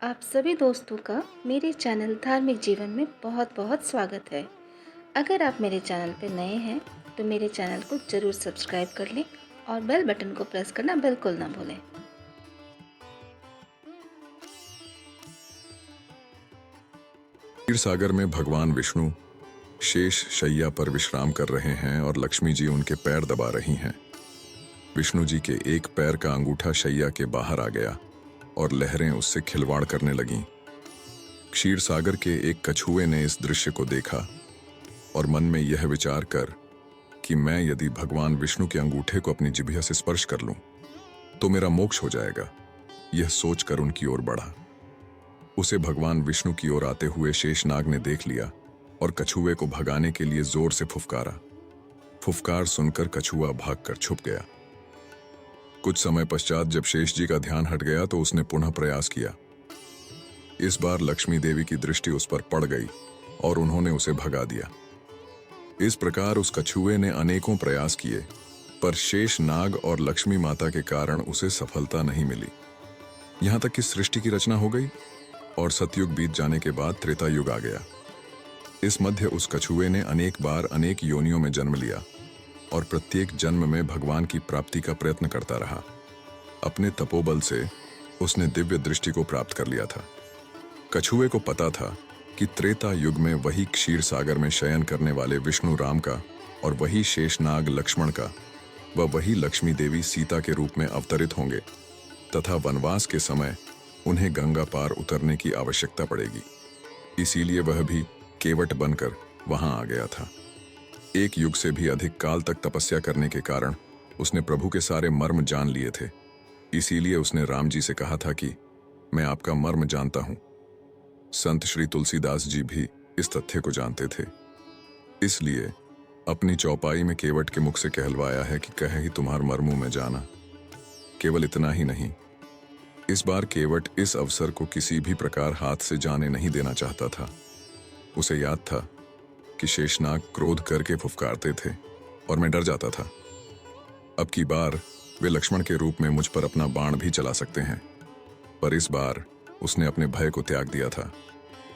आप सभी दोस्तों का मेरे चैनल धार्मिक जीवन में बहुत बहुत स्वागत है। अगर आप मेरे चैनल पर नए हैं तो मेरे चैनल को ज़रूर सब्सक्राइब कर लें और बेल बटन को प्रेस करना बिल्कुल ना भूलें। क्षीर सागर में भगवान विष्णु शेष शैया पर विश्राम कर रहे हैं और लक्ष्मी जी उनके पैर दबा रही हैं। विष्णु जी के एक पैर का अंगूठा शैया के बाहर आ गया और लहरें उससे खिलवाड़ करने लगीं। क्षीर सागर के एक कछुए ने इस दृश्य को देखा और मन में यह विचार कर कि मैं यदि भगवान विष्णु के अंगूठे को अपनी जिह्वा से स्पर्श कर लूं तो मेरा मोक्ष हो जाएगा। यह सोचकर उनकी ओर बढ़ा। उसे भगवान विष्णु की ओर आते हुए शेषनाग ने देख लिया और कछुए को भगाने के लिए जोर से फुफकारा। फुफकार सुनकर कछुआ भागकर छुप गया। कुछ समय पश्चात जब शेष जी का ध्यान हट गया तो उसने पुनः प्रयास किया। इस बार लक्ष्मी देवी की दृष्टि उस पर पड़ गई और उन्होंने उसे भगा दिया। इस प्रकार उस कछुए ने अनेकों प्रयास किए, पर शेष नाग और लक्ष्मी माता के कारण उसे सफलता नहीं मिली। यहां तक कि सृष्टि की रचना हो गई और सतयुग बीत जाने के बाद त्रेता युग आ गया। इस मध्य उस कछुए ने अनेक बार अनेक योनियों में जन्म लिया और प्रत्येक जन्म में भगवान की प्राप्ति का प्रयत्न करता रहा। अपने तपोबल से उसने दिव्य दृष्टि को प्राप्त कर लिया था। कछुए को पता था कि त्रेता युग में वही क्षीर सागर में शयन करने वाले विष्णु राम का और वही शेषनाग लक्ष्मण का व वही लक्ष्मी देवी सीता के रूप में अवतरित होंगे तथा वनवास के समय उन्हें गंगा पार उतरने की आवश्यकता पड़ेगी। इसीलिए वह भी केवट बनकर वहां आ गया था। एक युग से भी अधिक काल तक तपस्या करने के कारण उसने प्रभु के सारे मर्म जान लिए थे। इसीलिए उसने राम जी से कहा था कि मैं आपका मर्म जानता हूं। संत श्री तुलसीदास जी भी इस तथ्य को जानते थे। इसलिए अपनी चौपाई में केवट के मुख से कहलवाया है कि कहे ही तुम्हार मर्मों में जाना। केवल इतना ही नहीं, इस बार केवट इस अवसर को किसी भी प्रकार हाथ से जाने नहीं देना चाहता था। उसे याद था कि शेषनाग क्रोध करके फुफकारते थे और मैं डर जाता था। अब की बार वे लक्ष्मण के रूप में मुझ पर अपना बाण भी चला सकते हैं, पर इस बार उसने अपने भय को त्याग दिया था।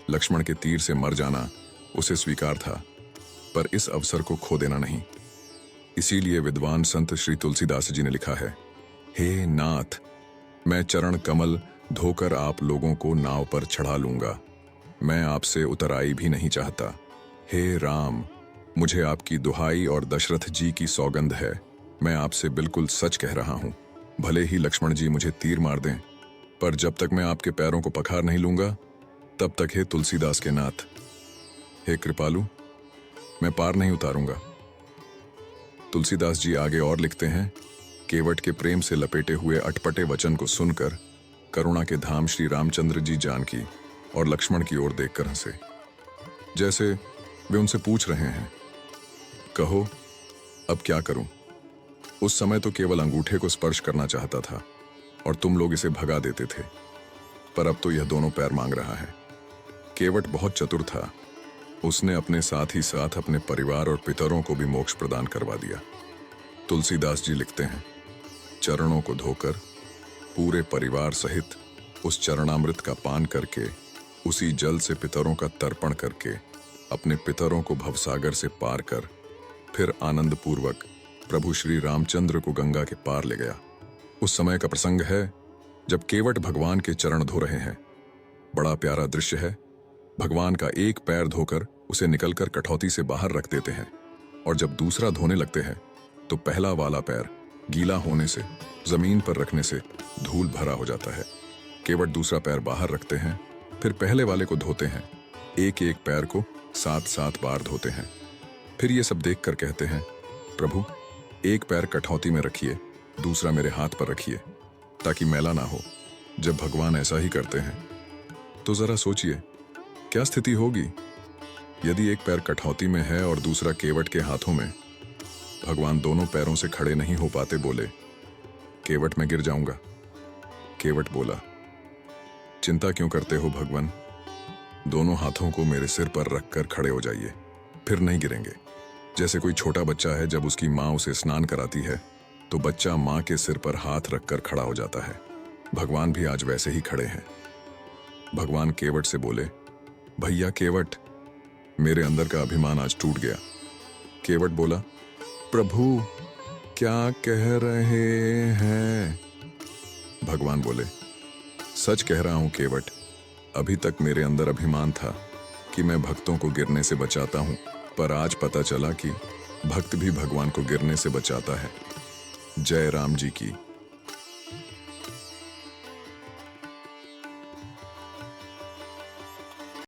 लक्ष्मण के तीर से मर जाना उसे स्वीकार था, पर इस अवसर को खो देना नहीं। इसीलिए विद्वान संत श्री तुलसीदास जी ने लिखा है, हे नाथ, मैं चरण कमल धोकर आप लोगों को नाव पर चढ़ा लूंगा। मैं आपसे उतराई भी नहीं चाहता। हे राम, मुझे आपकी दुहाई और दशरथ जी की सौगंध है। मैं आपसे बिल्कुल सच कह रहा हूं। भले ही लक्ष्मण जी मुझे तीर मार दें, पर जब तक मैं आपके पैरों को पखार नहीं लूंगा तब तक हे तुलसीदास के नाथ, हे कृपालु, मैं पार नहीं उतारूंगा। तुलसीदास जी आगे और लिखते हैं, केवट के प्रेम से लपेटे हुए अटपटे वचन को सुनकर करुणा के धाम श्री रामचंद्र जी जानकी और लक्ष्मण की ओर देखकर हंसे, जैसे वे उनसे पूछ रहे हैं, कहो अब क्या करूं। उस समय तो केवल अंगूठे को स्पर्श करना चाहता था और तुम लोग इसे भगा देते थे, पर अब तो यह दोनों पैर मांग रहा है। केवट बहुत चतुर था। उसने अपने साथ ही साथ अपने परिवार और पितरों को भी मोक्ष प्रदान करवा दिया। तुलसीदास जी लिखते हैं, चरणों को धोकर पूरे परिवार सहित उस चरणामृत का पान करके उसी जल से पितरों का तर्पण करके अपने पितरों को भवसागर से पार कर फिर आनंद पूर्वक प्रभु श्री रामचंद्र को गंगा के पार ले गया। उस समय का प्रसंग है जब केवट भगवान के चरण धो रहे हैं। बड़ा प्यारा दृश्य है। भगवान का एक पैर धोकर उसे निकलकर कठौती से बाहर रख देते हैं और जब दूसरा धोने लगते हैं तो पहला वाला पैर गीला होने से जमीन पर रखने से धूल भरा हो जाता है। केवट दूसरा पैर बाहर रखते हैं, फिर पहले वाले को धोते हैं। एक एक पैर को 7-7 बार धोते हैं। फिर ये सब देखकर कहते हैं, प्रभु एक पैर कठौती में रखिए, दूसरा मेरे हाथ पर रखिए ताकि मैला ना हो। जब भगवान ऐसा ही करते हैं तो जरा सोचिए क्या स्थिति होगी। यदि एक पैर कठौती में है और दूसरा केवट के हाथों में, भगवान दोनों पैरों से खड़े नहीं हो पाते, बोले, केवट में गिर जाऊंगा। केवट बोला, चिंता क्यों करते हो भगवान, दोनों हाथों को मेरे सिर पर रखकर खड़े हो जाइए, फिर नहीं गिरेंगे। जैसे कोई छोटा बच्चा है, जब उसकी माँ उसे स्नान कराती है तो बच्चा माँ के सिर पर हाथ रखकर खड़ा हो जाता है। भगवान भी आज वैसे ही खड़े हैं। भगवान केवट से बोले, भैया केवट, मेरे अंदर का अभिमान आज टूट गया। केवट बोला, प्रभु क्या कह रहे हैं? भगवान बोले, सच कह रहा हूं केवट, अभी तक मेरे अंदर अभिमान था कि मैं भक्तों को गिरने से बचाता हूं, पर आज पता चला कि भक्त भी भगवान को गिरने से बचाता है। जय राम जी की।